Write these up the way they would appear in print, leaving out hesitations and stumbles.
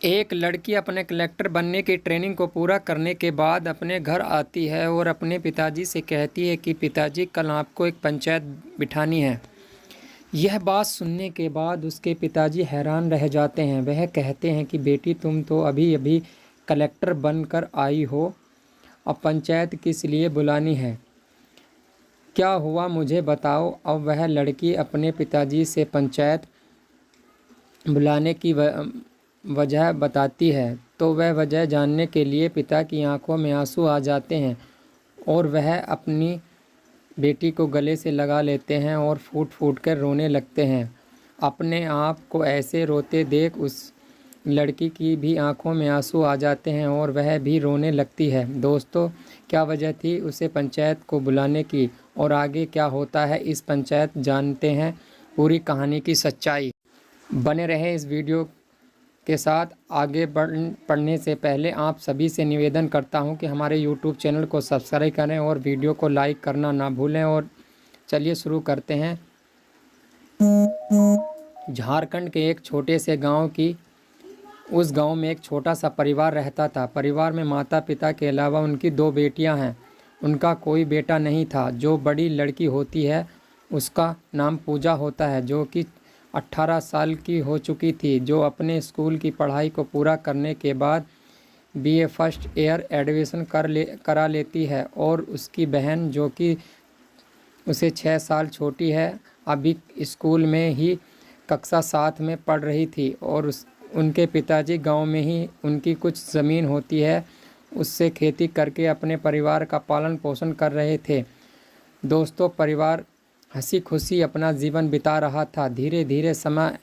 एक लड़की अपने कलेक्टर बनने की ट्रेनिंग को पूरा करने के बाद अपने घर आती है और अपने पिताजी से कहती है कि पिताजी कल आपको एक पंचायत बिठानी है। यह बात सुनने के बाद उसके पिताजी हैरान रह जाते हैं। वह कहते हैं कि बेटी तुम तो अभी अभी कलेक्टर बनकर आई हो, अब पंचायत किस लिए बुलानी है, क्या हुआ मुझे बताओ। अब वह लड़की अपने पिताजी से पंचायत बुलाने की वजह बताती है तो वह वजह जानने के लिए पिता की आंखों में आंसू आ जाते हैं और वह अपनी बेटी को गले से लगा लेते हैं और फूट फूट कर रोने लगते हैं। अपने आप को ऐसे रोते देख उस लड़की की भी आंखों में आंसू आ जाते हैं और वह भी रोने लगती है। दोस्तों, क्या वजह थी उसे पंचायत को बुलाने की और आगे क्या होता है इस पंचायत जानते हैं पूरी कहानी की सच्चाई। बने रहे इस वीडियो के साथ। आगे पढ़ने से पहले आप सभी से निवेदन करता हूं कि हमारे YouTube चैनल को सब्सक्राइब करें और वीडियो को लाइक करना ना भूलें। और चलिए शुरू करते हैं। झारखंड के एक छोटे से गांव की उस गांव में एक छोटा सा परिवार रहता था। परिवार में माता पिता के अलावा उनकी 2 बेटियां हैं। उनका कोई बेटा नहीं था। जो बड़ी लड़की होती है उसका नाम पूजा होता है, जो कि 18 साल की हो चुकी थी, जो अपने स्कूल की पढ़ाई को पूरा करने के बाद BA फर्स्ट ईयर एडमिशन करा लेती है। और उसकी बहन जो कि उसे 6 साल छोटी है, अभी स्कूल में ही कक्षा 7 में पढ़ रही थी। और उनके पिताजी गांव में ही उनकी कुछ ज़मीन होती है, उससे खेती करके अपने परिवार का पालन पोषण कर रहे थे। दोस्तों, परिवार हंसी खुशी अपना जीवन बिता रहा था। धीरे धीरे समय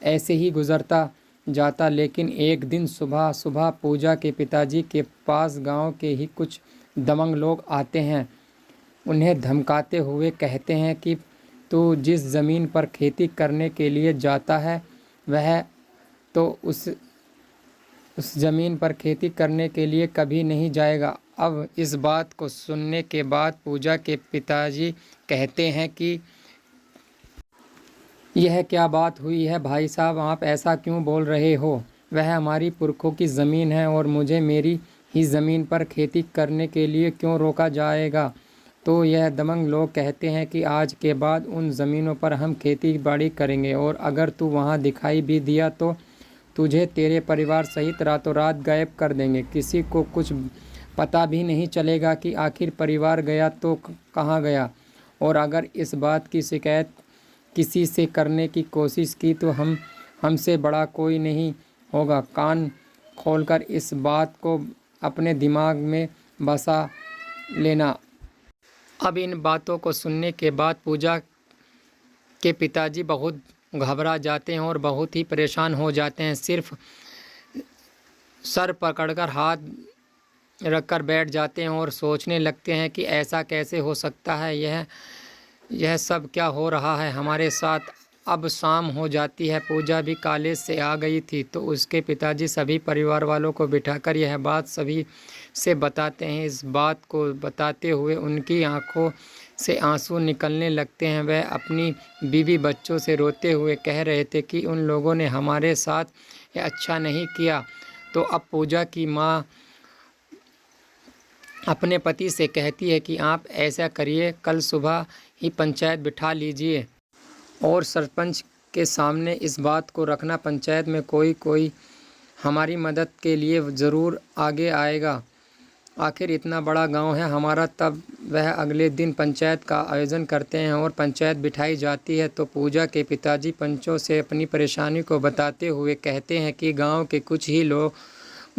ऐसे ही गुजरता जाता, लेकिन एक दिन सुबह सुबह पूजा के पिताजी के पास गांव के ही कुछ दबंग लोग आते हैं। उन्हें धमकाते हुए कहते हैं कि तू जिस ज़मीन पर खेती करने के लिए जाता है वह तो उस ज़मीन पर खेती करने के लिए कभी नहीं जाएगा। अब इस बात को सुनने के बाद पूजा के पिताजी कहते हैं कि यह क्या बात हुई है भाई साहब, आप ऐसा क्यों बोल रहे हो। वह हमारी पुरखों की ज़मीन है और मुझे मेरी ही ज़मीन पर खेती करने के लिए क्यों रोका जाएगा। तो यह दबंग लोग कहते हैं कि आज के बाद उन ज़मीनों पर हम खेती बाड़ी करेंगे और अगर तू वहाँ दिखाई भी दिया तो तुझे तेरे परिवार सहित रातों रात गायब कर देंगे। किसी को कुछ पता भी नहीं चलेगा कि आखिर परिवार गया तो कहाँ गया। और अगर इस बात की शिकायत किसी से करने की कोशिश की तो हमसे बड़ा कोई नहीं होगा। कान खोलकर इस बात को अपने दिमाग में बसा लेना। अब इन बातों को सुनने के बाद पूजा के पिताजी बहुत घबरा जाते हैं और बहुत ही परेशान हो जाते हैं। सिर्फ सर पकड़कर हाथ रखकर बैठ जाते हैं और सोचने लगते हैं कि ऐसा कैसे हो सकता है, यह सब क्या हो रहा है हमारे साथ। अब शाम हो जाती है। पूजा भी कॉलेज से आ गई थी तो उसके पिताजी सभी परिवार वालों को बिठाकर यह बात सभी से बताते हैं। इस बात को बताते हुए उनकी आंखों से आंसू निकलने लगते हैं। वह अपनी बीवी बच्चों से रोते हुए कह रहे थे कि उन लोगों ने हमारे साथ यह अच्छा नहीं किया। तो अब पूजा की माँ अपने पति से कहती है कि आप ऐसा करिए, कल सुबह ही पंचायत बिठा लीजिए और सरपंच के सामने इस बात को रखना। पंचायत में कोई हमारी मदद के लिए ज़रूर आगे आएगा। आखिर इतना बड़ा गांव है हमारा। तब वह अगले दिन पंचायत का आयोजन करते हैं और पंचायत बिठाई जाती है। तो पूजा के पिताजी पंचों से अपनी परेशानी को बताते हुए कहते हैं कि गांव के कुछ ही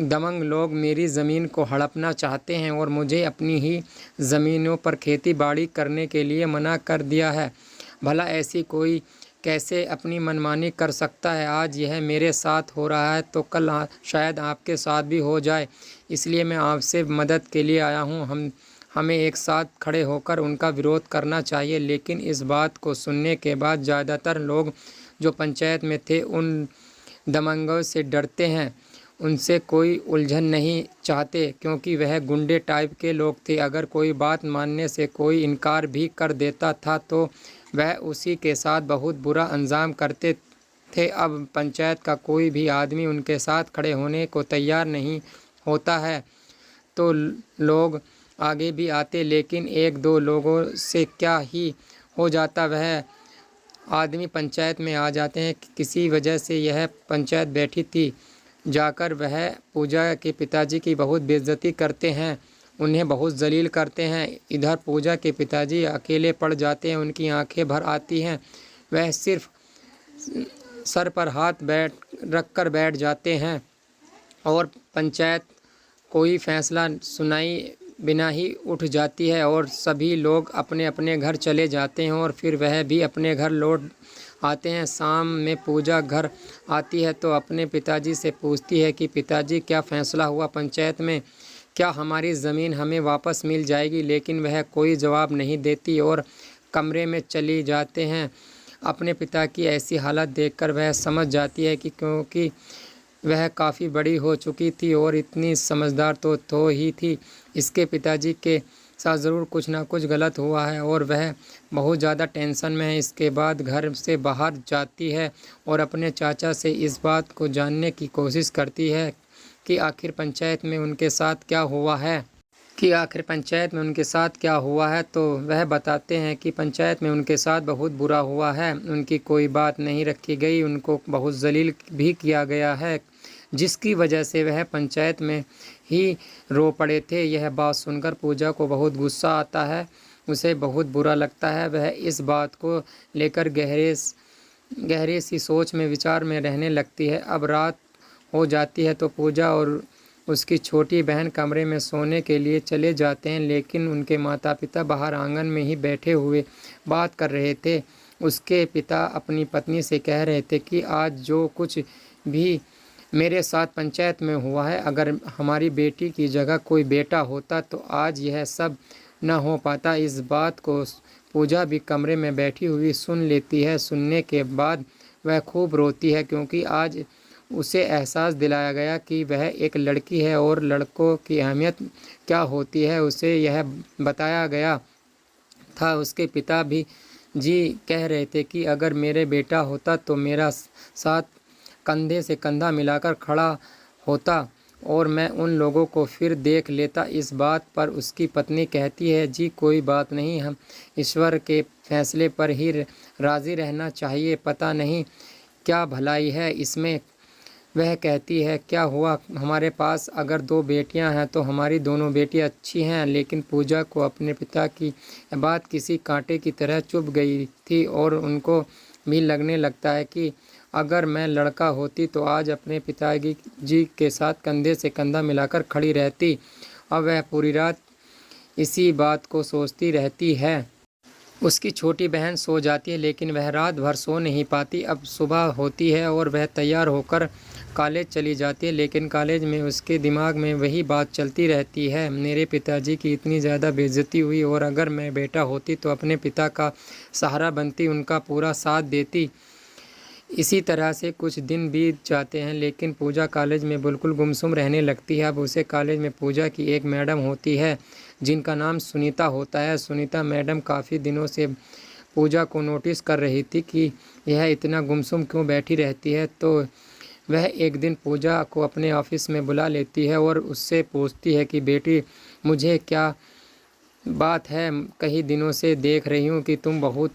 दबंग लोग मेरी ज़मीन को हड़पना चाहते हैं और मुझे अपनी ही ज़मीनों पर खेती बाड़ी करने के लिए मना कर दिया है। भला ऐसी कोई कैसे अपनी मनमानी कर सकता है। आज यह मेरे साथ हो रहा है तो कल शायद आपके साथ भी हो जाए। इसलिए मैं आपसे मदद के लिए आया हूँ। हमें एक साथ खड़े होकर उनका विरोध करना चाहिए। लेकिन इस बात को सुनने के बाद ज़्यादातर लोग जो पंचायत में थे उन दबंगों से डरते हैं। उनसे कोई उलझन नहीं चाहते क्योंकि वह गुंडे टाइप के लोग थे। अगर कोई बात मानने से कोई इनकार भी कर देता था तो वह उसी के साथ बहुत बुरा अंजाम करते थे। अब पंचायत का कोई भी आदमी उनके साथ खड़े होने को तैयार नहीं होता है तो लोग आगे भी आते, लेकिन एक दो लोगों से क्या ही हो जाता, वह आदमी पंचायत में आ जाते हैं। किसी वजह से यह पंचायत बैठी थी, जाकर वह पूजा के पिताजी की बहुत बेइज्जती करते हैं, उन्हें बहुत जलील करते हैं। इधर पूजा के पिताजी अकेले पड़ जाते हैं, उनकी आंखें भर आती हैं, वह सिर्फ सर पर हाथ रख कर बैठ जाते हैं और पंचायत कोई फैसला सुनाई बिना ही उठ जाती है और सभी लोग अपने अपने घर चले जाते हैं और फिर वह भी अपने घर लौट आते हैं। शाम में पूजा घर आती है तो अपने पिताजी से पूछती है कि पिताजी, क्या फ़ैसला हुआ पंचायत में, क्या हमारी ज़मीन हमें वापस मिल जाएगी? लेकिन वह कोई जवाब नहीं देती और कमरे में चली जाते हैं। अपने पिता की ऐसी हालत देखकर वह समझ जाती है कि क्योंकि वह काफ़ी बड़ी हो चुकी थी और इतनी समझदार तो ही थी, इसके पिताजी के साथ ज़रूर कुछ ना कुछ गलत हुआ है और वह बहुत ज़्यादा टेंशन में है। इसके बाद घर से बाहर जाती है और अपने चाचा से इस बात को जानने की कोशिश करती है कि आखिर पंचायत में उनके साथ क्या हुआ है। तो वह बताते हैं कि पंचायत में उनके साथ बहुत बुरा हुआ है, उनकी कोई बात नहीं रखी गई, उनको बहुत जलील भी किया गया है, जिसकी वजह से वह पंचायत में ही रो पड़े थे। यह बात सुनकर पूजा को बहुत गुस्सा आता है, उसे बहुत बुरा लगता है। वह इस बात को लेकर गहरे सी सोच में विचार में रहने लगती है। अब रात हो जाती है तो पूजा और उसकी छोटी बहन कमरे में सोने के लिए चले जाते हैं, लेकिन उनके माता पिता बाहर आंगन में ही बैठे हुए बात कर रहे थे। उसके पिता अपनी पत्नी से कह रहे थे कि आज जो कुछ भी मेरे साथ पंचायत में हुआ है, अगर हमारी बेटी की जगह कोई बेटा होता तो आज यह सब न हो पाता। इस बात को पूजा भी कमरे में बैठी हुई सुन लेती है। सुनने के बाद वह खूब रोती है, क्योंकि आज उसे एहसास दिलाया गया कि वह एक लड़की है और लड़कों की अहमियत क्या होती है, उसे यह बताया गया था। उसके पिता भी कह रहे थे कि अगर मेरे बेटा होता तो मेरा साथ कंधे से कंधा मिलाकर खड़ा होता और मैं उन लोगों को फिर देख लेता। इस बात पर उसकी पत्नी कहती है, जी कोई बात नहीं, हम ईश्वर के फैसले पर ही राज़ी रहना चाहिए, पता नहीं क्या भलाई है इसमें। वह कहती है, क्या हुआ हमारे पास अगर दो बेटियां हैं तो हमारी दोनों बेटियां अच्छी हैं। लेकिन पूजा को अपने पिता की बात किसी कांटे की तरह चुभ गई थी और उनको भी लगने लगता है कि अगर मैं लड़का होती तो आज अपने पिताजी के साथ कंधे से कंधा मिलाकर खड़ी रहती। अब वह पूरी रात इसी बात को सोचती रहती है। उसकी छोटी बहन सो जाती है, लेकिन वह रात भर सो नहीं पाती। अब सुबह होती है और वह तैयार होकर कॉलेज चली जाती है, लेकिन कॉलेज में उसके दिमाग में वही बात चलती रहती है, मेरे पिताजी की इतनी ज़्यादा बेइज्जती हुई और अगर मैं बेटा होती तो अपने पिता का सहारा बनती, उनका पूरा साथ देती। इसी तरह से कुछ दिन बीत जाते हैं, लेकिन पूजा कॉलेज में बिल्कुल गुमसुम रहने लगती है। अब उसे कॉलेज में पूजा की एक मैडम होती है जिनका नाम सुनीता होता है। सुनीता मैडम काफ़ी दिनों से पूजा को नोटिस कर रही थी कि यह इतना गुमसुम क्यों बैठी रहती है, तो वह एक दिन पूजा को अपने ऑफिस में बुला लेती है और उससे पूछती है कि बेटी, मुझे क्या बात है, कई दिनों से देख रही हूँ कि तुम बहुत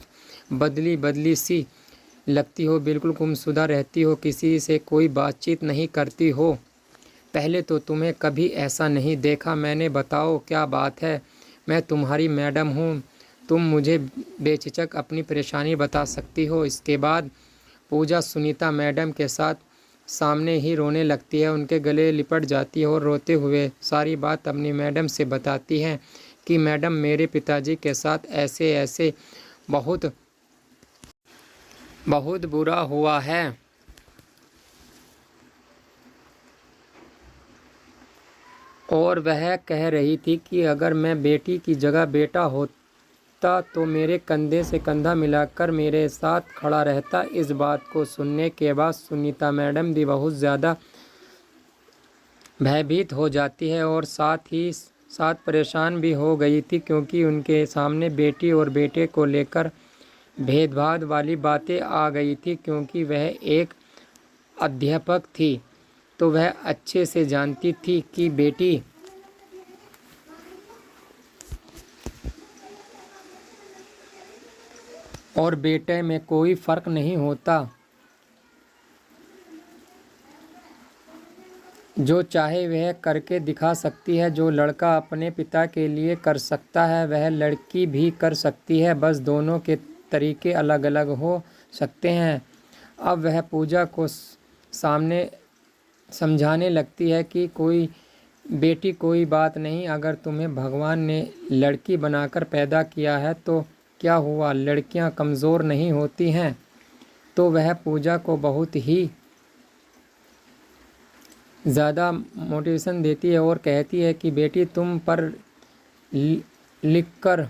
बदली सी लगती हो, बिल्कुल गुमशुदा रहती हो, किसी से कोई बातचीत नहीं करती हो, पहले तो तुम्हें कभी ऐसा नहीं देखा मैंने, बताओ क्या बात है, मैं तुम्हारी मैडम हूँ, तुम मुझे बेझिझक अपनी परेशानी बता सकती हो। इसके बाद पूजा सुनीता मैडम के साथ सामने ही रोने लगती है, उनके गले लिपट जाती है और रोते हुए सारी बात अपनी मैडम से बताती है कि मैडम, मेरे पिताजी के साथ ऐसे ऐसे बहुत बुरा हुआ है। और वह कह रही थी कि अगर मैं बेटी की जगह बेटा होता तो मेरे कंधे से कंधा मिलाकर मेरे साथ खड़ा रहता। इस बात को सुनने के बाद सुनीता मैडम भी बहुत ज़्यादा भयभीत हो जाती है और साथ ही साथ परेशान भी हो गई थी, क्योंकि उनके सामने बेटी और बेटे को लेकर भेदभाव वाली बातें आ गई थी, क्योंकि वह एक अध्यापक थी तो वह अच्छे से जानती थी कि बेटी और बेटे में कोई फर्क नहीं होता। जो चाहे वह करके दिखा सकती है। जो लड़का अपने पिता के लिए कर सकता है वह लड़की भी कर सकती है, बस दोनों के तरीके अलग अलग हो सकते हैं। अब वह पूजा को सामने समझाने लगती है कि बेटी कोई बात नहीं, अगर तुम्हें भगवान ने लड़की बनाकर पैदा किया है तो क्या हुआ, लड़कियां कमज़ोर नहीं होती हैं। तो वह पूजा को बहुत ही ज़्यादा मोटिवेशन देती है और कहती है कि बेटी तुम पर लिखकर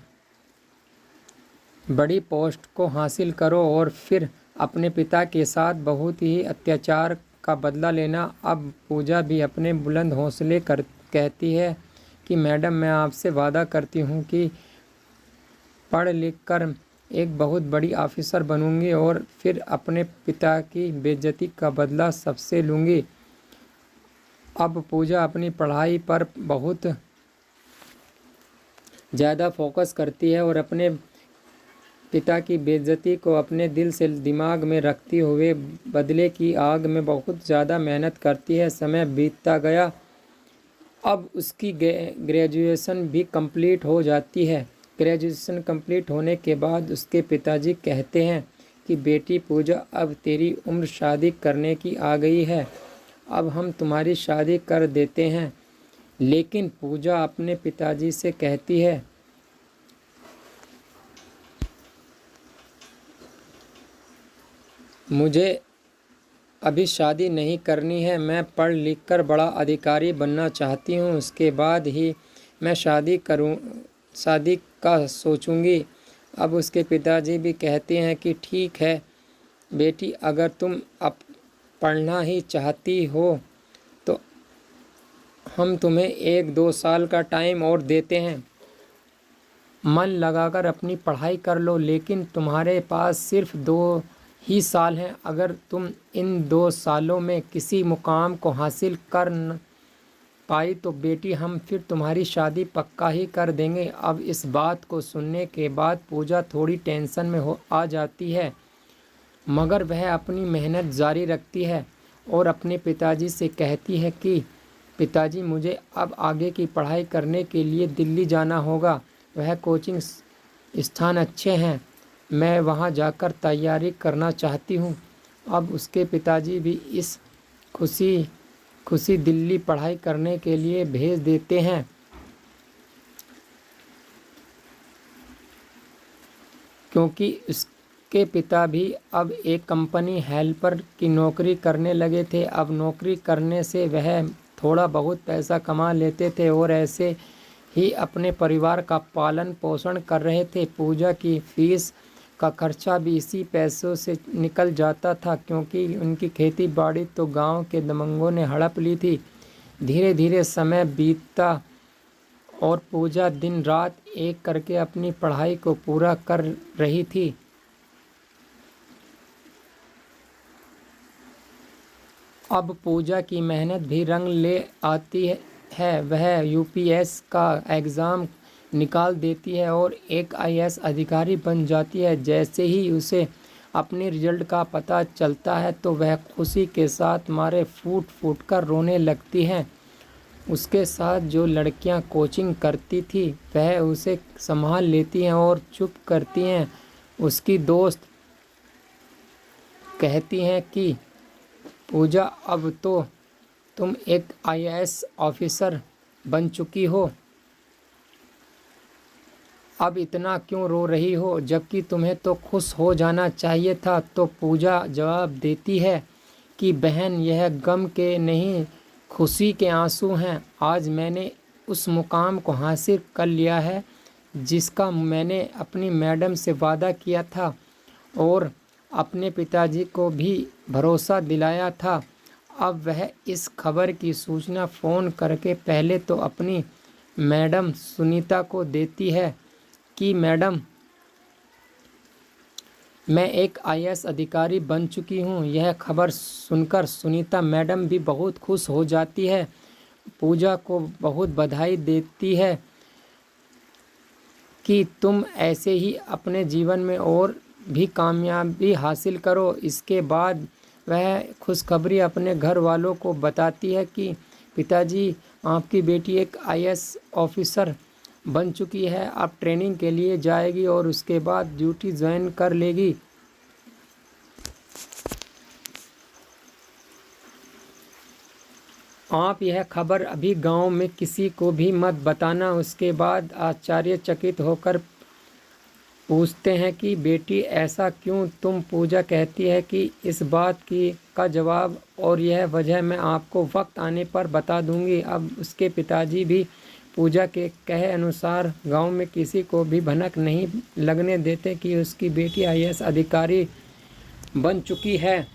बड़ी पोस्ट को हासिल करो और फिर अपने पिता के साथ बहुत ही अत्याचार का बदला लेना। अब पूजा भी अपने बुलंद हौसले कहती है कि मैडम मैं आपसे वादा करती हूँ कि पढ़ लिख कर एक बहुत बड़ी ऑफिसर बनूंगी और फिर अपने पिता की बेइज्जती का बदला सबसे लूँगी। अब पूजा अपनी पढ़ाई पर बहुत ज़्यादा फोकस करती है और अपने पिता की बेइज्जती को अपने दिल से दिमाग में रखते हुए बदले की आग में बहुत ज़्यादा मेहनत करती है। समय बीतता गया, अब उसकी ग्रेजुएशन भी कंप्लीट हो जाती है। ग्रेजुएशन कंप्लीट होने के बाद उसके पिताजी कहते हैं कि बेटी पूजा अब तेरी उम्र शादी करने की आ गई है, अब हम तुम्हारी शादी कर देते हैं। लेकिन पूजा अपने पिताजी से कहती है मुझे अभी शादी नहीं करनी है, मैं पढ़ लिख कर बड़ा अधिकारी बनना चाहती हूँ, उसके बाद ही मैं शादी का सोचूंगी। अब उसके पिताजी भी कहते हैं कि ठीक है बेटी, अगर तुम अब पढ़ना ही चाहती हो तो हम तुम्हें 1-2 साल का टाइम और देते हैं, मन लगाकर अपनी पढ़ाई कर लो, लेकिन तुम्हारे पास सिर्फ 2 ही साल हैं। अगर तुम इन 2 सालों में किसी मुकाम को हासिल कर न पाई तो बेटी हम फिर तुम्हारी शादी पक्का ही कर देंगे। अब इस बात को सुनने के बाद पूजा थोड़ी टेंशन में आ जाती है, मगर वह अपनी मेहनत जारी रखती है और अपने पिताजी से कहती है कि पिताजी मुझे अब आगे की पढ़ाई करने के लिए दिल्ली जाना होगा, वह कोचिंग स्थान अच्छे हैं, मैं वहां जाकर तैयारी करना चाहती हूं। अब उसके पिताजी भी इस खुशी दिल्ली पढ़ाई करने के लिए भेज देते हैं, क्योंकि उसके पिता भी अब एक कंपनी हेल्पर की नौकरी करने लगे थे। अब नौकरी करने से वह थोड़ा बहुत पैसा कमा लेते थे और ऐसे ही अपने परिवार का पालन पोषण कर रहे थे। पूजा की फीस का खर्चा भी इसी पैसों से निकल जाता था, क्योंकि उनकी खेती बाड़ी तो गांव के दबंगों ने हड़प ली थी। धीरे धीरे समय बीतता और पूजा दिन रात एक करके अपनी पढ़ाई को पूरा कर रही थी। अब पूजा की मेहनत भी रंग ले आती है, वह यूपीएस का एग्ज़ाम निकाल देती है और एक आईएएस अधिकारी बन जाती है। जैसे ही उसे अपने रिजल्ट का पता चलता है तो वह खुशी के साथ मारे फूट फूट कर रोने लगती हैं। उसके साथ जो लड़कियां कोचिंग करती थी वह उसे संभाल लेती हैं और चुप करती हैं। उसकी दोस्त कहती हैं कि पूजा अब तो तुम एक आईएएस ऑफिसर बन चुकी हो, अब इतना क्यों रो रही हो, जबकि तुम्हें तो खुश हो जाना चाहिए था। तो पूजा जवाब देती है कि बहन यह गम के नहीं खुशी के आंसू हैं। आज मैंने उस मुकाम को हासिल कर लिया है जिसका मैंने अपनी मैडम से वादा किया था और अपने पिताजी को भी भरोसा दिलाया था। अब वह इस खबर की सूचना फ़ोन करके पहले तो अपनी मैडम सुनीता को देती है कि मैडम मैं एक आईएएस अधिकारी बन चुकी हूँ। यह खबर सुनकर सुनीता मैडम भी बहुत खुश हो जाती है। पूजा को बहुत बधाई देती है कि तुम ऐसे ही अपने जीवन में और भी कामयाबी हासिल करो। इसके बाद वह खुशखबरी अपने घर वालों को बताती है कि पिताजी, आपकी बेटी एक आईएएस ऑफिसर बन चुकी है। अब ट्रेनिंग के लिए जाएगी और उसके बाद ड्यूटी ज्वाइन कर लेगी। आप यह खबर अभी गांव में किसी को भी मत बताना। उसके बाद आश्चर्यचकित होकर पूछते हैं कि बेटी ऐसा क्यों? तुम पूजा कहती है कि इस बात की का जवाब और यह वजह मैं आपको वक्त आने पर बता दूंगी। अब उसके पिताजी भी पूजा के कहे अनुसार गांव में किसी को भी भनक नहीं लगने देते कि उसकी बेटी आईएएस अधिकारी बन चुकी है।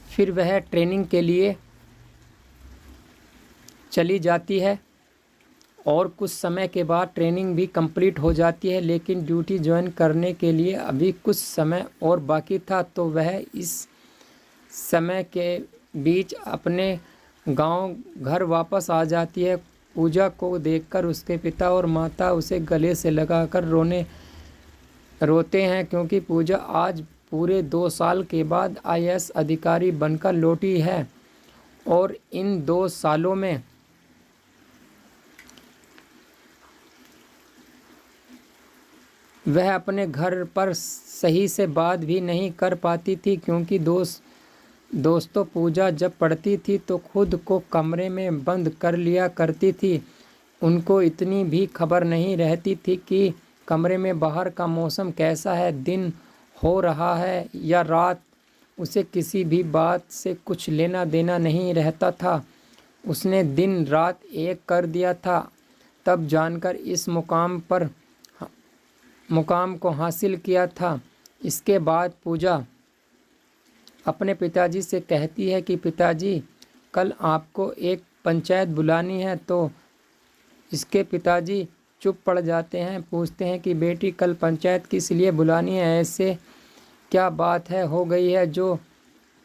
फिर वह ट्रेनिंग के लिए चली जाती है और कुछ समय के बाद ट्रेनिंग भी कंप्लीट हो जाती है, लेकिन ड्यूटी ज्वाइन करने के लिए अभी कुछ समय और बाकी था। तो वह इस समय के बीच अपने गांव घर वापस आ जाती है। पूजा को देखकर उसके पिता और माता उसे गले से लगाकर रोते हैं, क्योंकि पूजा आज पूरे 2 साल के बाद आईएएस अधिकारी बनकर लौटी है और इन 2 सालों में वह अपने घर पर सही से बात भी नहीं कर पाती थी, क्योंकि दोस्तों पूजा जब पढ़ती थी तो खुद को कमरे में बंद कर लिया करती थी। उनको इतनी भी खबर नहीं रहती थी कि कमरे में बाहर का मौसम कैसा है, दिन हो रहा है या रात। उसे किसी भी बात से कुछ लेना देना नहीं रहता था। उसने दिन रात एक कर दिया था, तब जानकर इस मुकाम को हासिल किया था। इसके बाद पूजा अपने पिताजी से कहती है कि पिताजी, कल आपको एक पंचायत बुलानी है। तो इसके पिताजी चुप पड़ जाते हैं, पूछते हैं कि बेटी, कल पंचायत किस लिए बुलानी है? ऐसे क्या बात हो गई है जो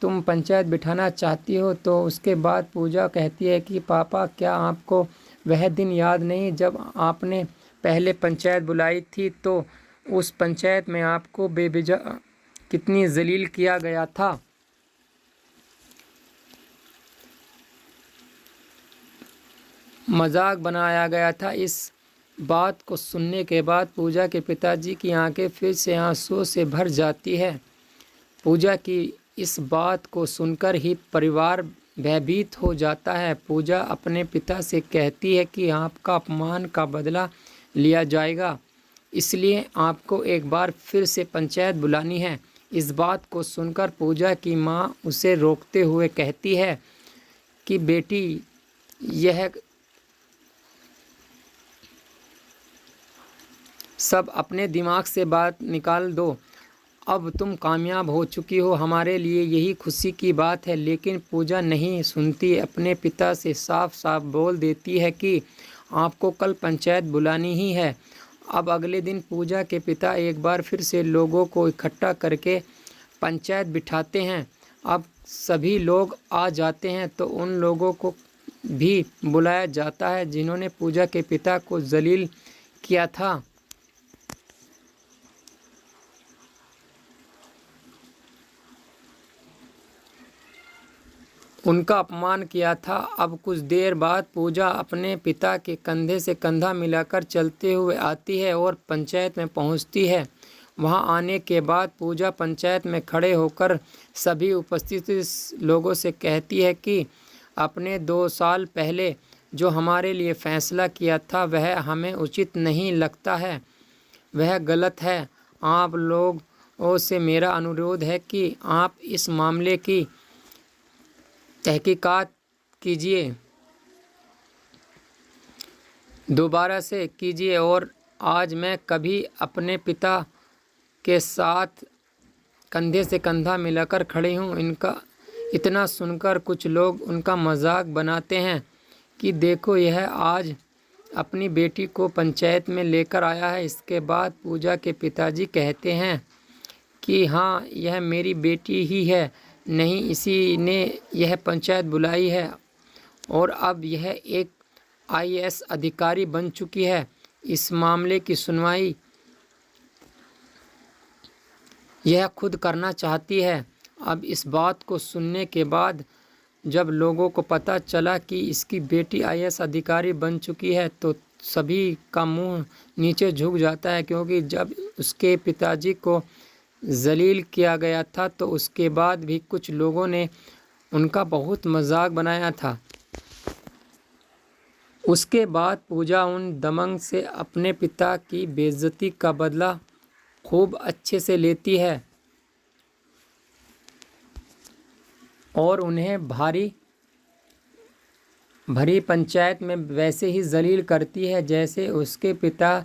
तुम पंचायत बिठाना चाहती हो? तो उसके बाद पूजा कहती है कि पापा, क्या आपको वह दिन याद नहीं जब आपने पहले पंचायत बुलाई थी? तो उस पंचायत में आपको बेवजह कितनी जलील किया गया था। मजाक बनाया गया था। इस बात को सुनने के बाद पूजा के पिताजी की आंखें फिर से आंसुओं से भर जाती है। पूजा की इस बात को सुनकर ही परिवार भयभीत हो जाता है। पूजा अपने पिता से कहती है कि आपका अपमान का बदला लिया जाएगा, इसलिए आपको एक बार फिर से पंचायत बुलानी है। इस बात को सुनकर पूजा की माँ उसे रोकते हुए कहती है कि बेटी, यह सब अपने दिमाग से बात निकाल दो। अब तुम कामयाब हो चुकी हो, हमारे लिए यही खुशी की बात है। लेकिन पूजा नहीं सुनती, अपने पिता से साफ साफ बोल देती है कि आपको कल पंचायत बुलानी ही है। अब अगले दिन पूजा के पिता एक बार फिर से लोगों को इकट्ठा करके पंचायत बिठाते हैं। अब सभी लोग आ जाते हैं तो उन लोगों को भी बुलाया जाता है जिन्होंने पूजा के पिता को जलील किया था। उनका अपमान किया था। अब कुछ देर बाद पूजा अपने पिता के कंधे से कंधा मिलाकर चलते हुए आती है और पंचायत में पहुंचती है। वहां आने के बाद पूजा पंचायत में खड़े होकर सभी उपस्थित लोगों से कहती है कि आपने 2 साल पहले जो हमारे लिए फ़ैसला किया था वह हमें उचित नहीं लगता है, वह गलत है। आप लोगों से मेरा अनुरोध है कि आप इस मामले की तहकीकात कीजिए, दोबारा से कीजिए। और आज मैं कभी अपने पिता के साथ कंधे से कंधा मिलाकर खड़ी हूँ। इनका इतना सुनकर कुछ लोग उनका मजाक बनाते हैं कि देखो, यह आज अपनी बेटी को पंचायत में लेकर आया है। इसके बाद पूजा के पिताजी कहते हैं कि हाँ, यह मेरी बेटी ही है, नहीं इसी ने यह पंचायत बुलाई है और अब यह एक आईएएस अधिकारी बन चुकी है। इस मामले की सुनवाई यह खुद करना चाहती है। अब इस बात को सुनने के बाद जब लोगों को पता चला कि इसकी बेटी आईएएस अधिकारी बन चुकी है तो सभी का मुंह नीचे झुक जाता है, क्योंकि जब उसके पिताजी को जलील किया गया था तो उसके बाद भी कुछ लोगों ने उनका बहुत मजाक बनाया था। उसके बाद पूजा उन दबंग से अपने पिता की बेइज्जती का बदला खूब अच्छे से लेती है और उन्हें भरी पंचायत में वैसे ही जलील करती है जैसे उसके पिता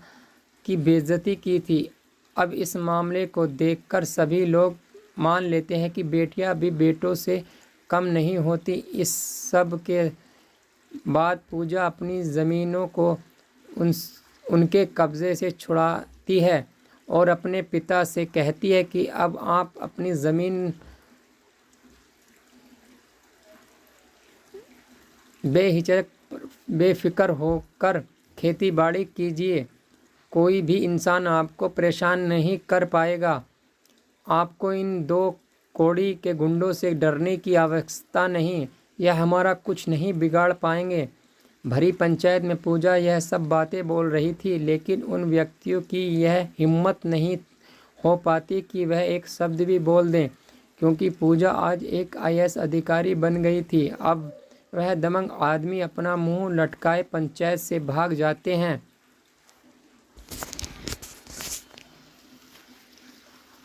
की बेइज्जती की थी। अब इस मामले को देखकर सभी लोग मान लेते हैं कि बेटियां भी बेटों से कम नहीं होती। इस सब के बाद पूजा अपनी ज़मीनों को उनके कब्ज़े से छुड़ाती है और अपने पिता से कहती है कि अब आप अपनी ज़मीन बेहिचक बेफिक्र होकर खेती बाड़ी कीजिए। कोई भी इंसान आपको परेशान नहीं कर पाएगा। आपको इन दो कौड़ी के गुंडों से डरने की आवश्यकता नहीं, यह हमारा कुछ नहीं बिगाड़ पाएंगे। भरी पंचायत में पूजा यह सब बातें बोल रही थी, लेकिन उन व्यक्तियों की यह हिम्मत नहीं हो पाती कि वह एक शब्द भी बोल दें, क्योंकि पूजा आज एक आईएएस अधिकारी बन गई थी। अब वह दबंग आदमी अपना मुंह लटकाए पंचायत से भाग जाते हैं।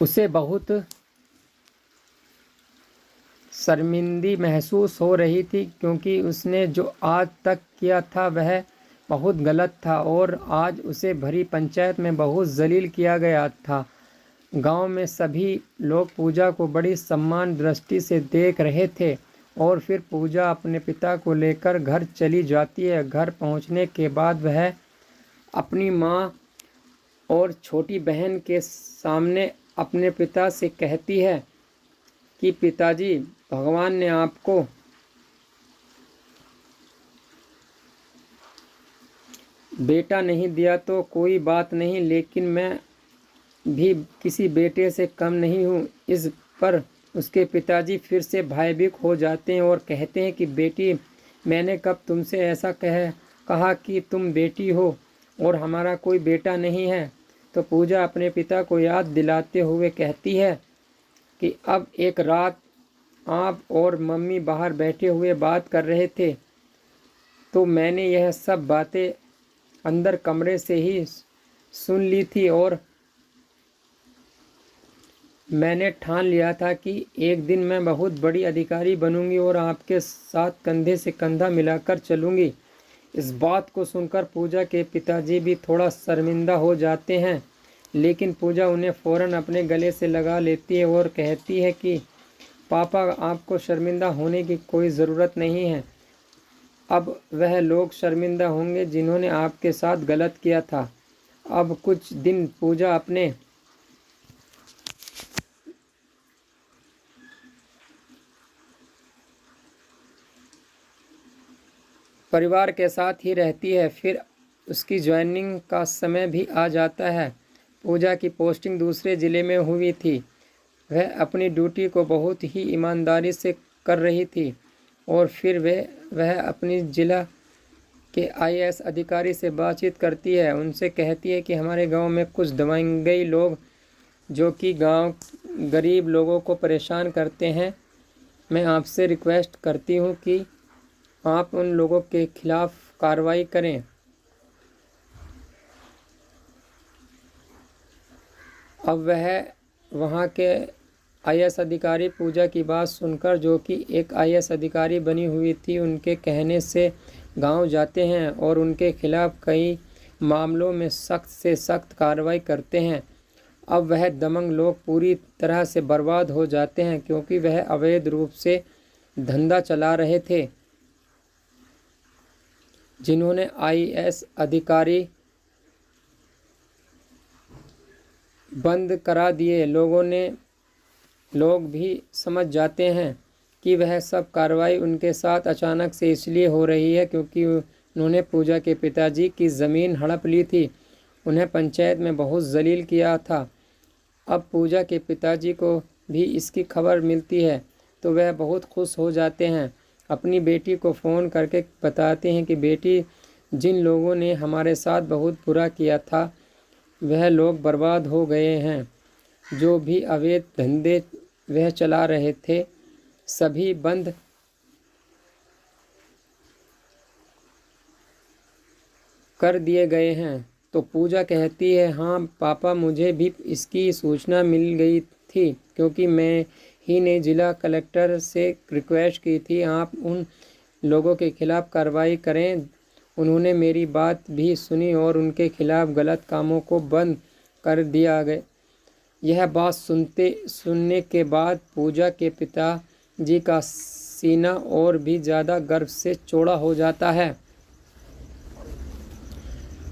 उसे बहुत शर्मिंदी महसूस हो रही थी, क्योंकि उसने जो आज तक किया था वह बहुत गलत था और आज उसे भरी पंचायत में बहुत जलील किया गया था। गांव में सभी लोग पूजा को बड़ी सम्मान दृष्टि से देख रहे थे और फिर पूजा अपने पिता को लेकर घर चली जाती है। घर पहुंचने के बाद वह अपनी मां और छोटी बहन के सामने अपने पिता से कहती है कि पिताजी, भगवान ने आपको बेटा नहीं दिया तो कोई बात नहीं, लेकिन मैं भी किसी बेटे से कम नहीं हूँ। इस पर उसके पिताजी फिर से भयभीत हो जाते हैं और कहते हैं कि बेटी, मैंने कब तुमसे ऐसा कहा कि तुम बेटी हो और हमारा कोई बेटा नहीं है। तो पूजा अपने पिता को याद दिलाते हुए कहती है कि अब एक रात आप और मम्मी बाहर बैठे हुए बात कर रहे थे तो मैंने यह सब बातें अंदर कमरे से ही सुन ली थी और मैंने ठान लिया था कि एक दिन मैं बहुत बड़ी अधिकारी बनूंगी और आपके साथ कंधे से कंधा मिलाकर चलूंगी। इस बात को सुनकर पूजा के पिताजी भी थोड़ा शर्मिंदा हो जाते हैं, लेकिन पूजा उन्हें फ़ौरन अपने गले से लगा लेती है और कहती है कि पापा, आपको शर्मिंदा होने की कोई ज़रूरत नहीं है। अब वह लोग शर्मिंदा होंगे जिन्होंने आपके साथ गलत किया था। अब कुछ दिन पूजा अपने परिवार के साथ ही रहती है। फिर उसकी ज्वाइनिंग का समय भी आ जाता है। पूजा की पोस्टिंग दूसरे ज़िले में हुई थी। वह अपनी ड्यूटी को बहुत ही ईमानदारी से कर रही थी और फिर वह अपनी ज़िला के आईएएस अधिकारी से बातचीत करती है। उनसे कहती है कि हमारे गांव में कुछ दबंगई लोग जो कि गांव गरीब लोगों को परेशान करते हैं, मैं आपसे रिक्वेस्ट करती हूं कि आप उन लोगों के खिलाफ़ कार्रवाई करें। अब वह वहाँ के आईएएस अधिकारी पूजा की बात सुनकर, जो कि एक आईएएस अधिकारी बनी हुई थी, उनके कहने से गांव जाते हैं और उनके खिलाफ़ कई मामलों में सख्त से सख्त कार्रवाई करते हैं। अब वह दबंग लोग पूरी तरह से बर्बाद हो जाते हैं, क्योंकि वह अवैध रूप से धंधा चला रहे थे। जिन्होंने आईएएस अधिकारी बंद करा दिए। लोग भी समझ जाते हैं कि वह सब कार्रवाई उनके साथ अचानक से इसलिए हो रही है क्योंकि उन्होंने पूजा के पिताजी की ज़मीन हड़प ली थी, उन्हें पंचायत में बहुत जलील किया था। अब पूजा के पिताजी को भी इसकी खबर मिलती है तो वह बहुत खुश हो जाते हैं। अपनी बेटी को फ़ोन करके बताते हैं कि बेटी, जिन लोगों ने हमारे साथ बहुत बुरा किया था वह लोग बर्बाद हो गए हैं। जो भी अवैध धंधे वह चला रहे थे सभी बंद कर दिए गए हैं। तो पूजा कहती है, हाँ पापा, मुझे भी इसकी सूचना मिल गई थी क्योंकि मैं ही ने ज़िला कलेक्टर से रिक्वेस्ट की थी आप उन लोगों के खिलाफ़ कार्रवाई करें। उन्होंने मेरी बात भी सुनी और उनके खिलाफ़ गलत कामों को बंद कर दिया गया। यह बात सुनने के बाद पूजा के पिताजी का सीना और भी ज़्यादा गर्व से चौड़ा हो जाता है।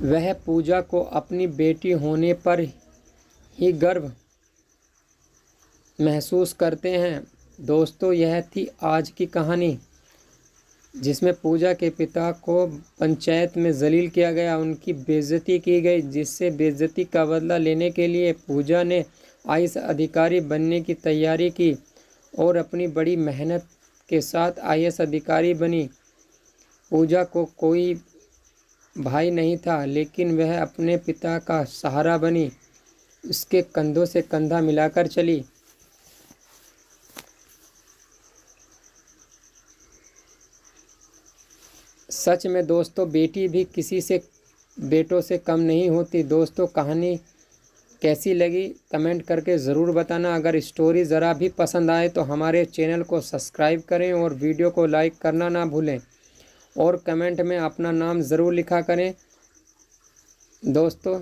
वह पूजा को अपनी बेटी होने पर ही गर्व महसूस करते हैं। दोस्तों, यह थी आज की कहानी जिसमें पूजा के पिता को पंचायत में जलील किया गया, उनकी बेइज्जती की गई, जिससे बेइज्जती का बदला लेने के लिए पूजा ने आईएएस अधिकारी बनने की तैयारी की और अपनी बड़ी मेहनत के साथ आईएएस अधिकारी बनी। पूजा को कोई भाई नहीं था लेकिन वह अपने पिता का सहारा बनी, उसके कंधों से कंधा मिलाकर चली। सच में दोस्तों, बेटी भी किसी से बेटों से कम नहीं होती। दोस्तों, कहानी कैसी लगी कमेंट करके ज़रूर बताना। अगर स्टोरी ज़रा भी पसंद आए तो हमारे चैनल को सब्सक्राइब करें और वीडियो को लाइक करना ना भूलें और कमेंट में अपना नाम ज़रूर लिखा करें। दोस्तों,